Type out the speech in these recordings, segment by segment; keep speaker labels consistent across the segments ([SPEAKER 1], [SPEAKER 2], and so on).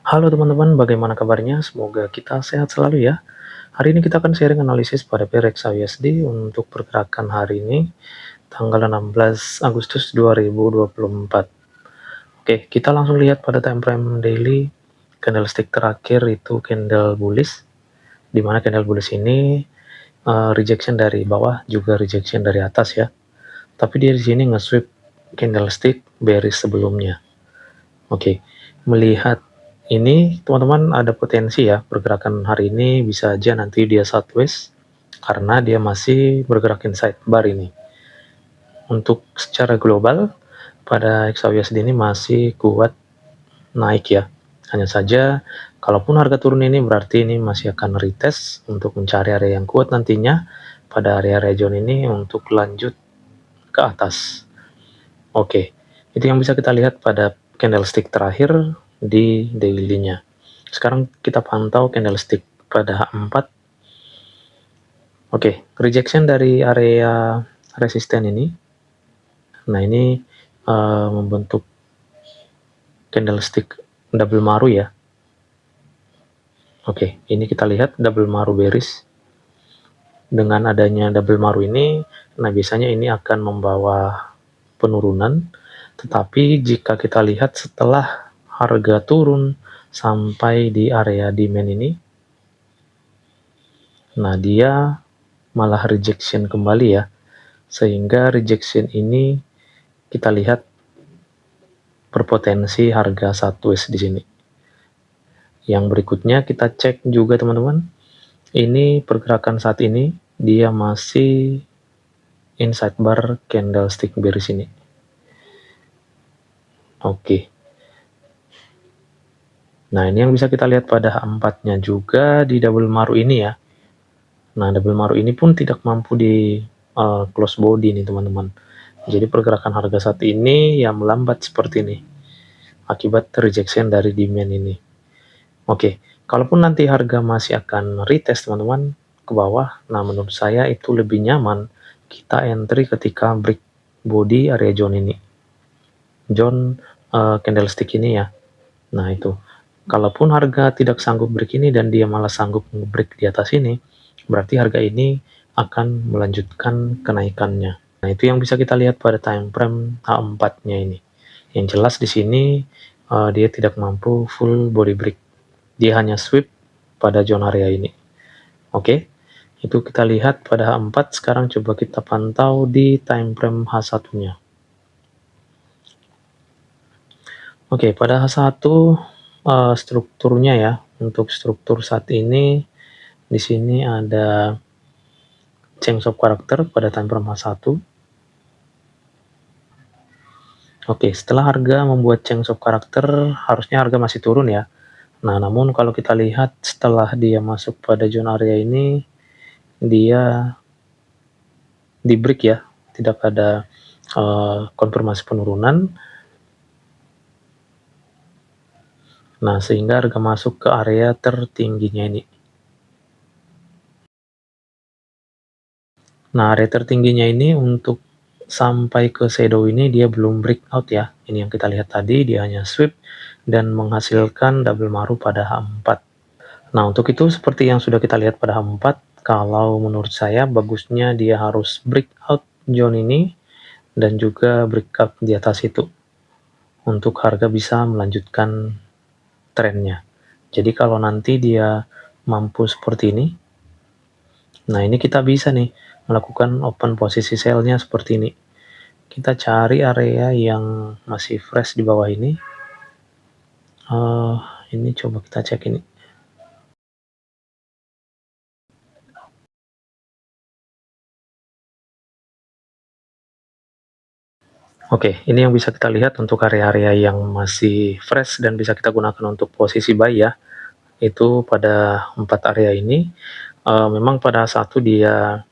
[SPEAKER 1] Halo teman-teman, bagaimana kabarnya? Semoga kita sehat selalu ya. Hari ini kita akan sharing analisis pada pair XAUSD untuk pergerakan hari ini, tanggal 16 Agustus 2024. Oke, kita langsung lihat pada time frame daily, candlestick terakhir itu candle bullish, di mana candle bullish ini rejection dari bawah, juga rejection dari atas ya. Tapi dia di sini nge-sweep candlestick bearish sebelumnya. Oke, melihat ini teman-teman ada potensi ya pergerakan hari ini bisa aja nanti dia sideways karena dia masih bergerak inside bar ini. Untuk secara global pada XAUSD ini masih kuat naik ya. Hanya saja kalaupun harga turun ini berarti ini masih akan retest untuk mencari area yang kuat nantinya pada area region ini untuk lanjut ke atas. Oke, itu yang bisa kita lihat pada candlestick terakhir di daily-nya. Sekarang kita pantau candlestick pada H4. Oke, rejection dari area resisten ini. Nah, ini membentuk candlestick double maru ya. Oke, ini kita lihat double maru bearish. Dengan adanya double maru ini, nah biasanya ini akan membawa penurunan. Tetapi jika kita lihat setelah harga turun sampai di area demand ini, nah dia malah rejection kembali ya, sehingga rejection ini kita lihat berpotensi harga sideways di sini. Yang berikutnya kita cek juga teman-teman, ini pergerakan saat ini dia masih inside bar candlestick bearish ini. Oke. Nah, ini yang bisa kita lihat pada H4-nya juga di double maru ini ya. Nah, double maru ini pun tidak mampu di close body nih teman-teman. Jadi pergerakan harga saat ini ya melambat seperti ini akibat rejection dari demand ini. Oke, kalaupun nanti harga masih akan retest teman-teman ke bawah, nah menurut saya itu lebih nyaman kita entry ketika break body area zone ini. Zone candlestick ini ya. Nah, itu. Kalaupun harga tidak sanggup break ini dan dia malah sanggup break di atas ini, berarti harga ini akan melanjutkan kenaikannya. Nah, itu yang bisa kita lihat pada time frame H4-nya ini. Yang jelas di sini dia tidak mampu full body break. Dia hanya sweep pada zone area ini. Oke, itu kita lihat pada H4. Sekarang coba kita pantau di time frame H1-nya. Oke, pada H1 strukturnya ya. Untuk struktur saat ini di sini ada change of character pada time frame H1. Oke, setelah harga membuat change of character, harusnya harga masih turun ya. Nah, namun kalau kita lihat setelah dia masuk pada zone area ini, dia di break ya, tidak ada konfirmasi penurunan. Nah, sehingga harga masuk ke area tertingginya ini. Nah, area tertingginya ini untuk sampai ke shadow ini dia belum breakout ya. Ini yang kita lihat tadi, dia hanya sweep dan menghasilkan double maru pada H4. Nah, untuk itu seperti yang sudah kita lihat pada H4, kalau menurut saya bagusnya dia harus breakout zone ini dan juga breakout di atas itu untuk harga bisa melanjutkan trennya. Jadi kalau nanti dia mampu seperti ini, nah ini kita bisa nih melakukan open posisi sell-nya seperti ini. Kita cari area yang masih fresh di bawah ini. Ini coba kita cek ini. Oke, ini yang bisa kita lihat untuk area-area yang masih fresh dan bisa kita gunakan untuk posisi buy ya. Itu pada 4 area ini. Memang pada satu dia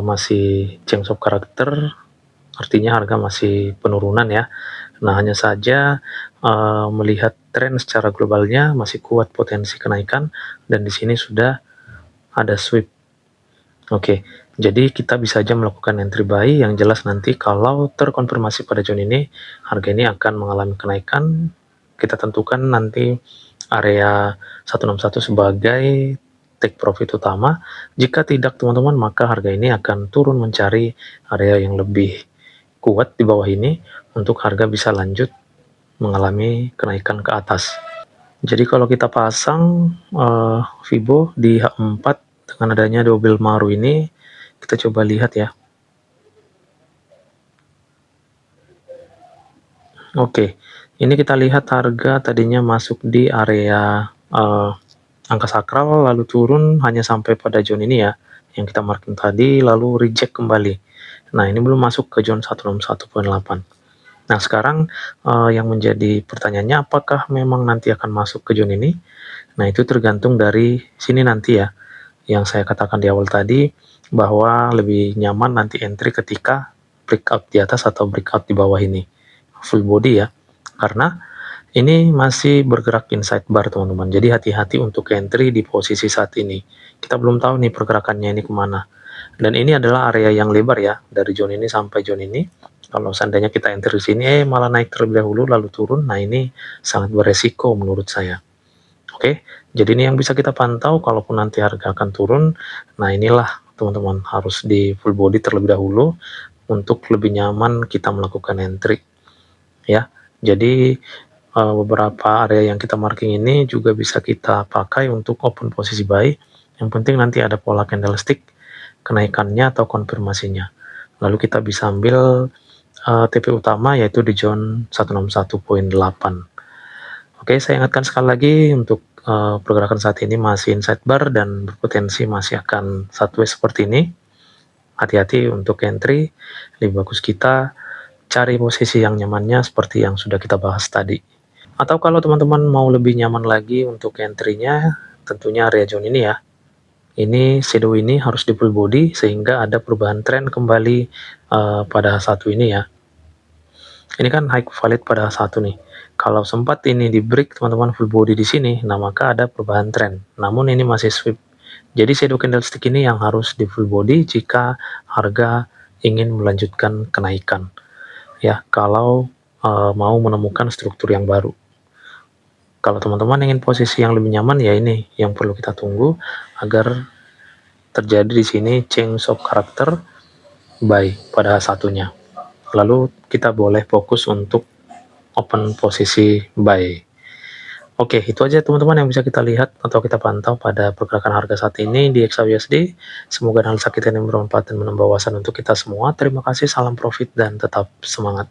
[SPEAKER 1] masih change of character, artinya harga masih penurunan ya. Nah, hanya saja melihat tren secara globalnya masih kuat potensi kenaikan dan di sini sudah ada sweep. Oke, jadi kita bisa aja melakukan entry buy yang jelas nanti kalau terkonfirmasi pada zone ini harga ini akan mengalami kenaikan. Kita tentukan nanti area 161 sebagai take profit utama. Jika tidak teman-teman, maka harga ini akan turun mencari area yang lebih kuat di bawah ini untuk harga bisa lanjut mengalami kenaikan ke atas. Jadi kalau kita pasang Fibo di H4 dengan adanya double maru ini, kita coba lihat ya. Oke, ini kita lihat harga tadinya masuk di area angka sakral, lalu turun hanya sampai pada zone ini ya, yang kita marking tadi, lalu reject kembali. Nah, ini belum masuk ke zone 161.8. Nah, sekarang yang menjadi pertanyaannya, apakah memang nanti akan masuk ke zone ini? Nah, itu tergantung dari sini nanti ya, yang saya katakan di awal tadi, bahwa lebih nyaman nanti entry ketika breakout di atas atau breakout di bawah ini, full body ya, karena ini masih bergerak inside bar teman-teman, jadi hati-hati untuk entry di posisi saat ini. Kita belum tahu nih pergerakannya ini kemana, dan ini adalah area yang lebar ya, dari zone ini sampai zone ini. Kalau seandainya kita enter di sini, malah naik terlebih dahulu lalu turun, nah ini sangat beresiko menurut saya. Oke, jadi ini yang bisa kita pantau, kalaupun nanti harga akan turun, nah inilah teman-teman, harus di full body terlebih dahulu, untuk lebih nyaman kita melakukan entry. Ya, jadi beberapa area yang kita marking ini juga bisa kita pakai untuk open posisi buy, yang penting nanti ada pola candlestick, kenaikannya atau konfirmasinya. Lalu kita bisa ambil TP utama yaitu di zone 161.8. Oke, saya ingatkan sekali lagi untuk pergerakan saat ini masih inside bar dan berpotensi masih akan sideways seperti ini. Hati-hati untuk entry, lebih bagus kita cari posisi yang nyamannya seperti yang sudah kita bahas tadi. Atau kalau teman-teman mau lebih nyaman lagi untuk entry-nya, tentunya area zone ini ya. Ini shadow ini harus di full body sehingga ada perubahan tren kembali pada satu ini ya. Ini kan high valid pada satu nih. Kalau sempat ini di break teman-teman full body di sini, nah maka ada perubahan tren. Namun ini masih sweep. Jadi shadow candlestick ini yang harus di full body jika harga ingin melanjutkan kenaikan. Ya, kalau mau menemukan struktur yang baru. Kalau teman-teman ingin posisi yang lebih nyaman, ya ini yang perlu kita tunggu agar terjadi di sini change of character buy pada satunya. Lalu kita boleh fokus untuk open posisi buy. Oke, itu aja teman-teman yang bisa kita lihat atau kita pantau pada pergerakan harga saat ini di XAUSD. Semoga analisa kita ini bermanfaat dan menambah wawasan untuk kita semua. Terima kasih, salam profit dan tetap semangat.